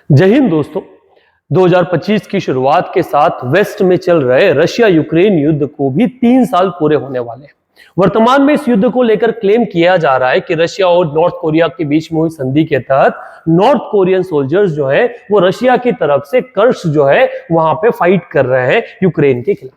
जय हिंद दोस्तों। 2025 की शुरुआत के साथ वेस्ट में चल रहे रशिया यूक्रेन युद्ध को भी 3 साल पूरे होने वाले हैं। वर्तमान में इस युद्ध को लेकर क्लेम किया जा रहा है कि रशिया और नॉर्थ कोरिया के बीच में हुई संधि के तहत नॉर्थ कोरियन सोल्जर्स जो है वो रशिया की तरफ से कर्श जो है वहां पे फाइट कर रहे हैं यूक्रेन के खिलाफ।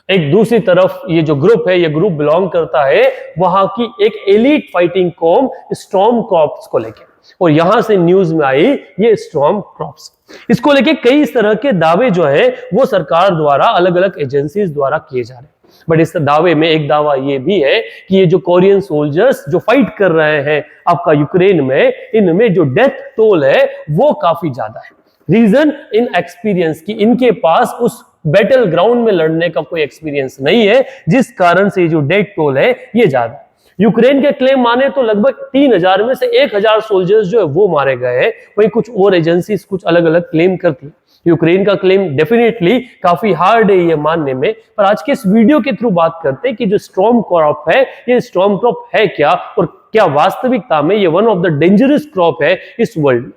एक दूसरी तरफ ये जो ग्रुप है, ये ग्रुप बिलोंग करता है वहां की एक elite fighting com storm corps को लेकर, और यहां से न्यूज में आई ये स्टॉर्म कॉर्प्स। इसको लेके कई तरह के दावे जो है वो सरकार द्वारा अलग अलग एजेंसीज द्वारा किए जा रहे हैं। बट इस दावे में एक दावा ये भी है कि ये जो कोरियन सोल्जर्स जो फाइट कर रहे हैं आपका यूक्रेन में, इनमें जो डेथ टोल है वो काफी ज्यादा है। रीजन इन एक्सपीरियंस की, इनके पास उस बैटल ग्राउंड में लड़ने का कोई एक्सपीरियंस नहीं है, जिस कारण से जो डेथ टोल है ये ज्यादा है। यूक्रेन के क्लेम माने तो लगभग 3000 में से 1000 सोल्जर्स जो है वो मारे गए हैं। वहीं कुछ और एजेंसीज कुछ अलग अलग क्लेम करती है। यूक्रेन का क्लेम डेफिनेटली काफी हार्ड है ये मानने में, पर आज के इस वीडियो के थ्रू बात करते हैं कि जो स्टॉर्म क्रॉप है ये स्टॉर्म क्रॉप है क्या, और क्या वास्तविकता में ये one of the dangerous crop है इस वर्ल्ड में।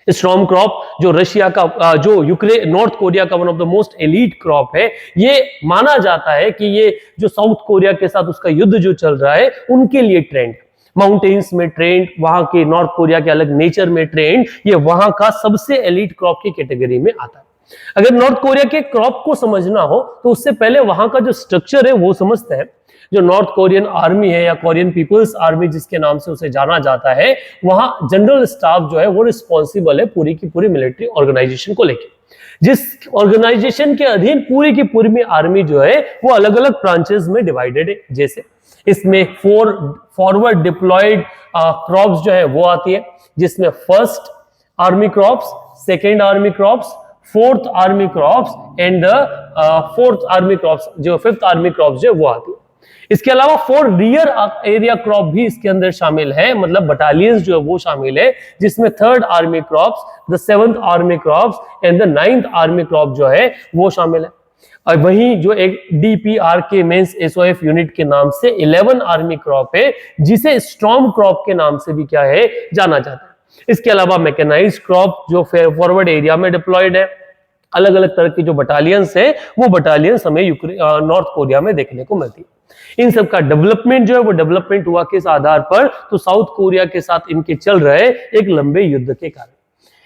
स्टॉर्म क्रॉप जो रशिया का जो यूक्रेन नॉर्थ कोरिया का one of the most elite crop है, ये माना जाता है कि ये जो साउथ कोरिया के साथ उसका युद्ध जो चल रहा है उनके लिए ट्रेंड, माउंटेन्स में ट्रेंड, वहां के नॉर्थ कोरिया के अलग नेचर में ट्रेंड, ये वहां का सबसे एलीट क्रॉप की कैटेगरी में आता है। अगर नॉर्थ कोरिया के क्रॉप को समझना हो तो उससे पहले वहां का जो स्ट्रक्चर है वो समझते हैं। जो नॉर्थ कोरियन आर्मी है या कोरियन पीपल्स आर्मी जिसके नाम से उसे जाना जाता है, वहां जनरल स्टाफ जो है वो रिस्पॉन्सिबल है पूरी की पूरी मिलिट्री ऑर्गेनाइजेशन को लेकर। जिस ऑर्गेनाइजेशन के अधीन पूरी की पूरी आर्मी जो है वो अलग अलग ब्रांचेस में डिवाइडेड है। जैसे इसमें 4 फॉरवर्ड डिप्लॉयड क्रॉप्स जो है वो आती है, जिसमें first army crops, second army crops, fourth army crops and fourth army crops, जो फिफ्थ आर्मी क्रॉप्स जो है वो आती है। इसके अलावा 4 रियर एरिया क्रॉप भी इसके अंदर शामिल है, मतलब बटालियंस जो है वो शामिल है, जिसमें 3rd army crops, the 7th army crops and the 9th army crop जो है वो शामिल है। और वहीं जो एक डीपीआर के मेंस एसओएफ यूनिट के नाम से 11 आर्मी क्रॉप है, जिसे स्टॉर्म क्रॉप के नाम से भी क्या है जाना जाता है। इसके अलावा मैकेनाइज्ड क्रॉप जो फॉरवर्ड एरिया में डिप्लॉयड है। अलग अलग तरह की जो बटालियंस है वो बटालियंस हमें नॉर्थ कोरिया में देखने को मिलती है। इन सब का डेवलपमेंट जो है वो डेवलपमेंट हुआ किस आधार पर, तो साउथ कोरिया के साथ इनके चल रहे एक लंबे युद्ध के कारण।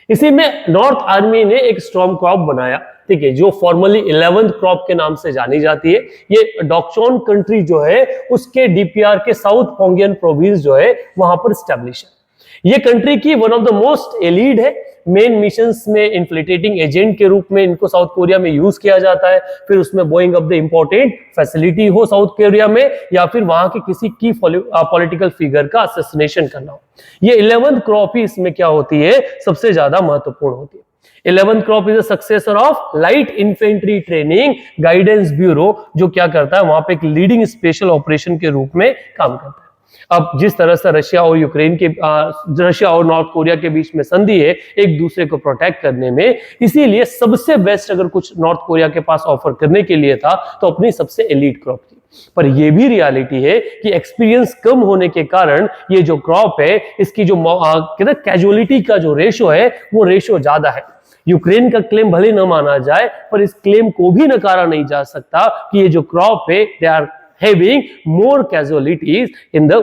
इसी में नॉर्थ आर्मी ने एक स्टॉर्म क्रॉप बनाया, ठीक है, जो फॉर्मली 11th क्रॉप के नाम से जानी जाती है। ये डॉक्चॉन कंट्री जो है उसके डीपीआर के साउथ पोंगियन प्रोविंस जो है वहां पर स्टैब्लिश है। ये कंट्री की one of the most allied है। मेन मिशंस में इन्फ्लिट्रेटिंग एजेंट के रूप में इनको साउथ कोरिया में यूज किया जाता है। फिर उसमें Boeing up the important facility हो साउथ कोरिया में, या फिर वहां के किसी की पॉलिटिकल फिगर का असैसिनेशन करना हो। ये 11th क्रॉप ही इसमें क्या होती है, सबसे ज्यादा महत्वपूर्ण होती है। 11th crop is a successor of light infantry training guidance bureau, जो क्या करता है वहां पे एक लीडिंग स्पेशल ऑपरेशन के रूप में काम करता है। अब जिस तरह से रशिया और यूक्रेन के रशिया और नॉर्थ कोरिया के बीच में संधि है एक दूसरे को प्रोटेक्ट करने में, इसीलिए सबसे बेस्ट अगर कुछ नॉर्थ कोरिया के पास ऑफर करने के लिए था तो अपनी सबसे एलीट क्रॉप थी। पर यह भी रियलिटी है कि एक्सपीरियंस कम होने के कारण ये जो क्रॉप है इसकी जो कैजुअलिटी का जो रेशो है वो रेशो ज्यादा है। यूक्रेन का क्लेम भले न माना जाए, पर इस क्लेम को भी नकारा नहीं जा सकता कि ये जो क्रॉप है they are having more casualties in the